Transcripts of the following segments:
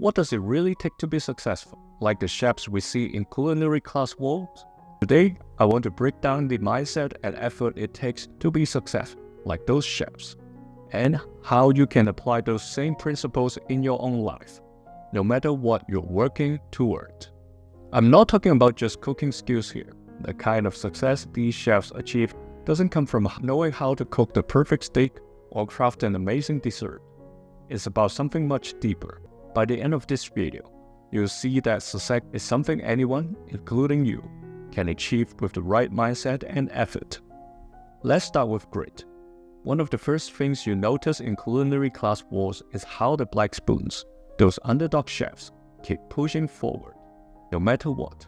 What does it really take to be successful, like the chefs we see in Culinary Class Wars? Today, I want to break down the mindset and effort it takes to be successful, like those chefs, and how you can apply those same principles in your own life, no matter what you're working toward. I'm not talking about just cooking skills here. The kind of success these chefs achieve doesn't come from knowing how to cook the perfect steak or craft an amazing dessert. It's about something much deeper. By the end of this video, you'll see that success is something anyone, including you, can achieve with the right mindset and effort. Let's start with grit. One of the first things you notice in Culinary Class Wars is how the black spoons, those underdog chefs, keep pushing forward, no matter what.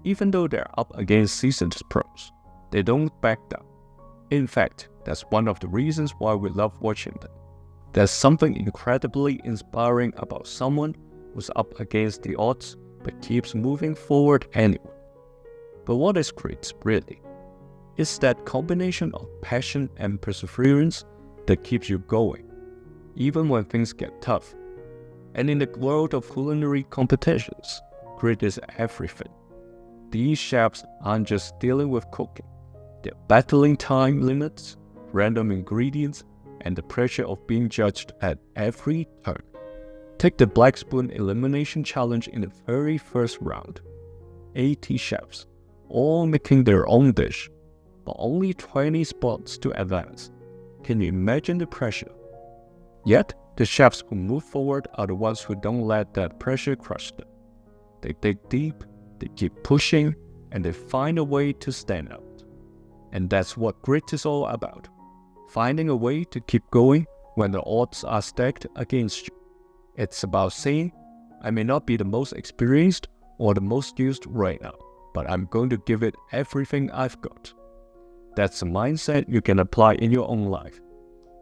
Even though they're up against seasoned pros, they don't back down. In fact, that's one of the reasons why we love watching them. There's something incredibly inspiring about someone who's up against the odds but keeps moving forward anyway. But what is grit really? It's that combination of passion and perseverance that keeps you going, even when things get tough. And in the world of culinary competitions, grit is everything. These chefs aren't just dealing with cooking. They're battling time limits, random ingredients, and the pressure of being judged at every turn. Take the Black Spoon Elimination Challenge in the very first round. 80 chefs, all making their own dish, but only 20 spots to advance. Can you imagine the pressure? Yet, the chefs who move forward are the ones who don't let that pressure crush them. They dig deep, they keep pushing, and they find a way to stand out. And that's what grit is all about. Finding a way to keep going when the odds are stacked against you. It's about saying, I may not be the most experienced or the most used right now, but I'm going to give it everything I've got. That's a mindset you can apply in your own life.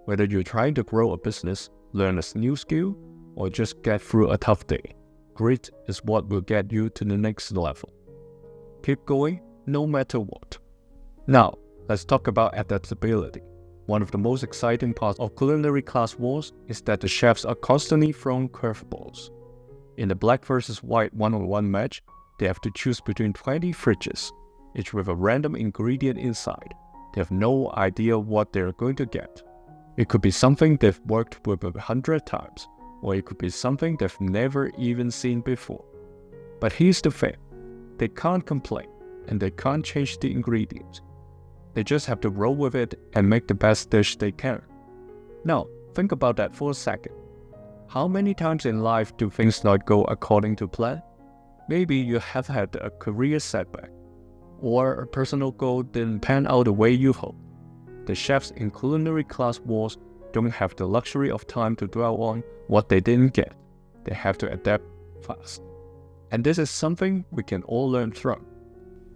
Whether you're trying to grow a business, learn a new skill, or just get through a tough day, grit is what will get you to the next level. Keep going no matter what. Now, let's talk about adaptability. One of the most exciting parts of Culinary Class Wars is that the chefs are constantly thrown curveballs. In the black versus white one-on-one match, they have to choose between 20 fridges, each with a random ingredient inside. They have no idea what they're going to get. It could be something they've worked with 100 times, or it could be something they've never even seen before. But here's the thing, they can't complain, and they can't change the ingredients. They just have to roll with it and make the best dish they can. Now, think about that for a second. How many times in life do things not go according to plan? Maybe you have had a career setback, or a personal goal didn't pan out the way you hoped. The chefs in Culinary Class Wars don't have the luxury of time to dwell on what they didn't get. They have to adapt fast. And this is something we can all learn from.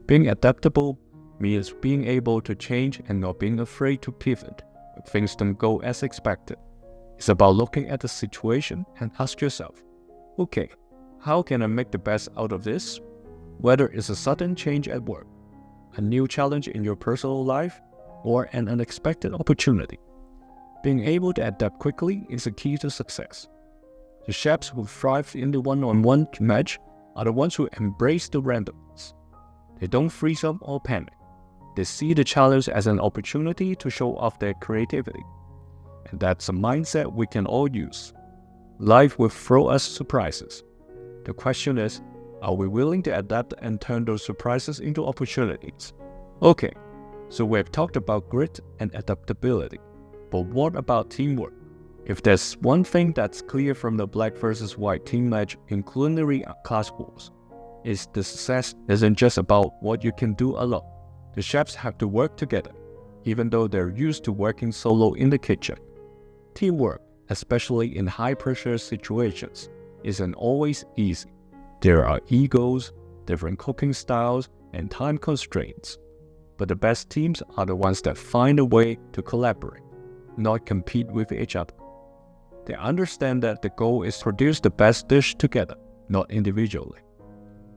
Being adaptable means being able to change and not being afraid to pivot when things don't go as expected. It's about looking at the situation and ask yourself, okay, how can I make the best out of this? Whether it's a sudden change at work, a new challenge in your personal life, or an unexpected opportunity. Being able to adapt quickly is a key to success. The chefs who thrive in the one-on-one match are the ones who embrace the randomness. They don't freeze up or panic. They see the challenge as an opportunity to show off their creativity. And that's a mindset we can all use. Life will throw us surprises. The question is, are we willing to adapt and turn those surprises into opportunities? Okay, so we've talked about grit and adaptability. But what about teamwork? If there's one thing that's clear from the black versus white team match in Culinary Class Wars, it's the success isn't just about what you can do alone. The chefs have to work together, even though they're used to working solo in the kitchen. Teamwork, especially in high-pressure situations, isn't always easy. There are egos, different cooking styles, and time constraints. But the best teams are the ones that find a way to collaborate, not compete with each other. They understand that the goal is to produce the best dish together, not individually.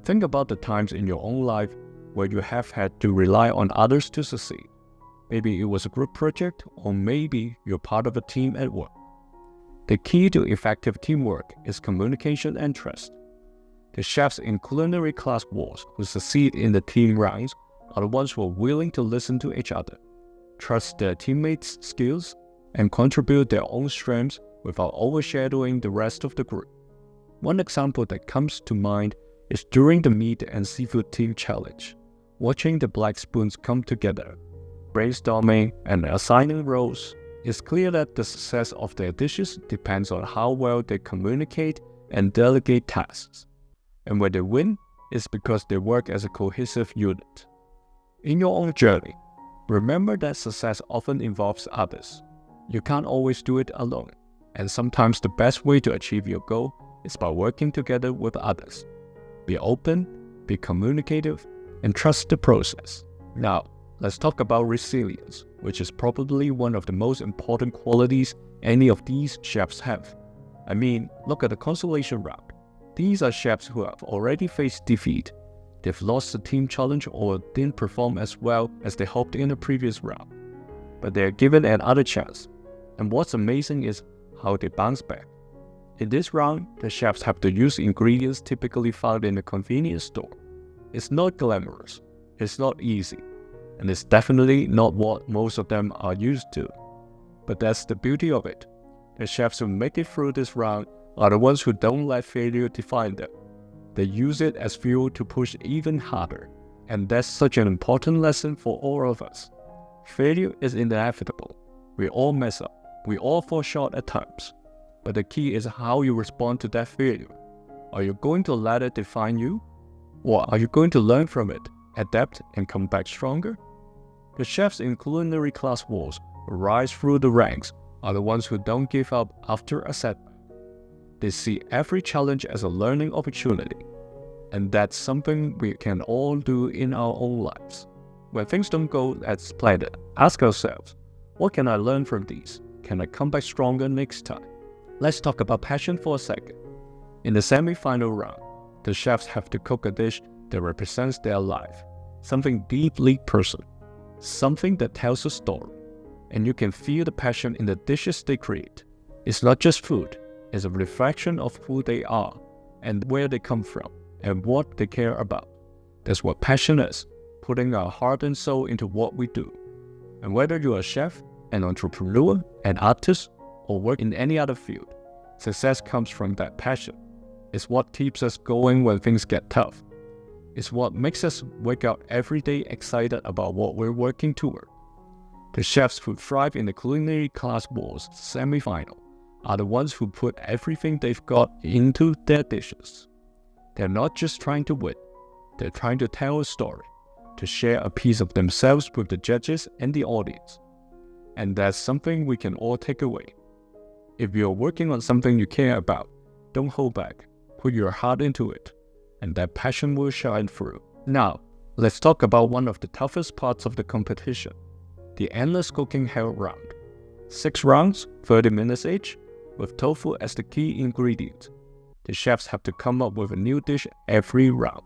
Think about the times in your own life where you have had to rely on others to succeed. Maybe it was a group project, or maybe you're part of a team at work. The key to effective teamwork is communication and trust. The chefs in Culinary Class Wars who succeed in the team rounds are the ones who are willing to listen to each other, trust their teammates' skills, and contribute their own strengths without overshadowing the rest of the group. One example that comes to mind is during the meat and seafood team challenge. Watching the black spoons come together, brainstorming and assigning roles, it's clear that the success of their dishes depends on how well they communicate and delegate tasks. And when they win, it's because they work as a cohesive unit. In your own journey, remember that success often involves others. You can't always do it alone, and sometimes the best way to achieve your goal is by working together with others. Be open, be communicative, and trust the process. Now, let's talk about resilience, which is probably one of the most important qualities any of these chefs have. I mean, look at the consolation round. These are chefs who have already faced defeat. They've lost the team challenge or didn't perform as well as they hoped in the previous round. But they're given another chance. And what's amazing is how they bounce back. In this round, the chefs have to use ingredients typically found in a convenience store. It's not glamorous, it's not easy, and it's definitely not what most of them are used to. But that's the beauty of it. The chefs who make it through this round are the ones who don't let failure define them. They use it as fuel to push even harder, and that's such an important lesson for all of us. Failure is inevitable. We all mess up. We all fall short at times. But the key is how you respond to that failure. Are you going to let it define you? Or are you going to learn from it, adapt, and come back stronger? The chefs in Culinary Class Wars who rise through the ranks are the ones who don't give up after a setback. They see every challenge as a learning opportunity. And that's something we can all do in our own lives. When things don't go as planned, ask ourselves, what can I learn from these? Can I come back stronger next time? Let's talk about passion for a second. In the semi-final round, the chefs have to cook a dish that represents their life, something deeply personal, something that tells a story, and you can feel the passion in the dishes they create. It's not just food, it's a reflection of who they are and where they come from and what they care about. That's what passion is, putting our heart and soul into what we do. And whether you're a chef, an entrepreneur, an artist, or work in any other field, success comes from that passion. It's what keeps us going when things get tough. It's what makes us wake up every day excited about what we're working toward. The chefs who thrive in the Culinary Class Wars semi-final are the ones who put everything they've got into their dishes. They're not just trying to win, they're trying to tell a story, to share a piece of themselves with the judges and the audience. And that's something we can all take away. If you're working on something you care about, don't hold back, put your heart into it, and that passion will shine through. Now, let's talk about one of the toughest parts of the competition, the endless cooking hell round. 6 rounds, 30 minutes each, with tofu as the key ingredient. The chefs have to come up with a new dish every round,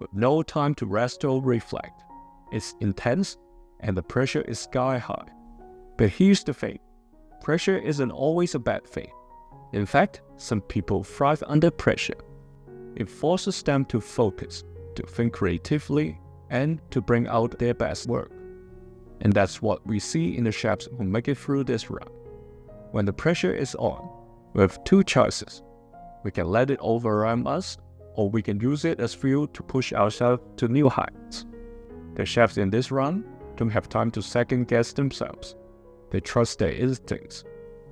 with no time to rest or reflect. It's intense, and the pressure is sky high. But here's the thing, pressure isn't always a bad thing. In fact, some people thrive under pressure. It forces them to focus, to think creatively, and to bring out their best work. And that's what we see in the chefs who make it through this round. When the pressure is on, we have 2 choices. We can let it overwhelm us, or we can use it as fuel to push ourselves to new heights. The chefs in this round don't have time to second-guess themselves. They trust their instincts,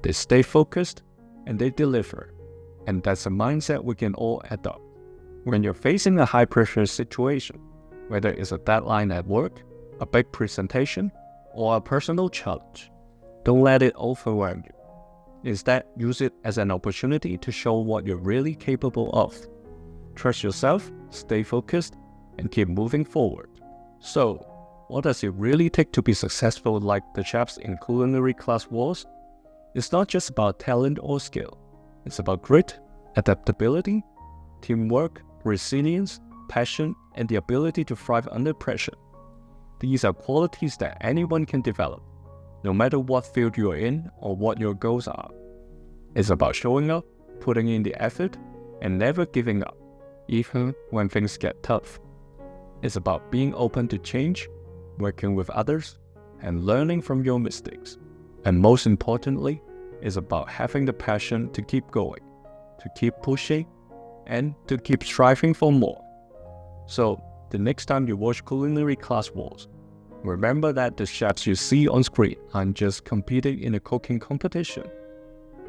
they stay focused, and they deliver. And that's a mindset we can all adopt. When you're facing a high-pressure situation, whether it's a deadline at work, a big presentation, or a personal challenge, don't let it overwhelm you. Instead, use it as an opportunity to show what you're really capable of. Trust yourself, stay focused, and keep moving forward. So, what does it really take to be successful like the chefs in Culinary Class Wars? It's not just about talent or skill. It's about grit, adaptability, teamwork, resilience, passion, and the ability to thrive under pressure. These are qualities that anyone can develop, no matter what field you're in or what your goals are. It's about showing up, putting in the effort, and never giving up, even when things get tough. It's about being open to change, working with others, and learning from your mistakes. And most importantly, it's about having the passion to keep going, to keep pushing, and to keep striving for more. So, the next time you watch Culinary Class Wars, remember that the chefs you see on screen aren't just competing in a cooking competition.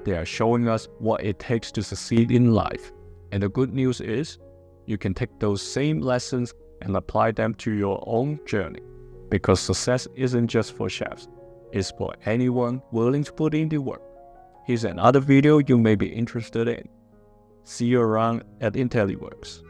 They are showing us what it takes to succeed in life. And the good news is, you can take those same lessons and apply them to your own journey. Because success isn't just for chefs, it's for anyone willing to put in the work. Here's another video you may be interested in. See you around at IntelliWorks.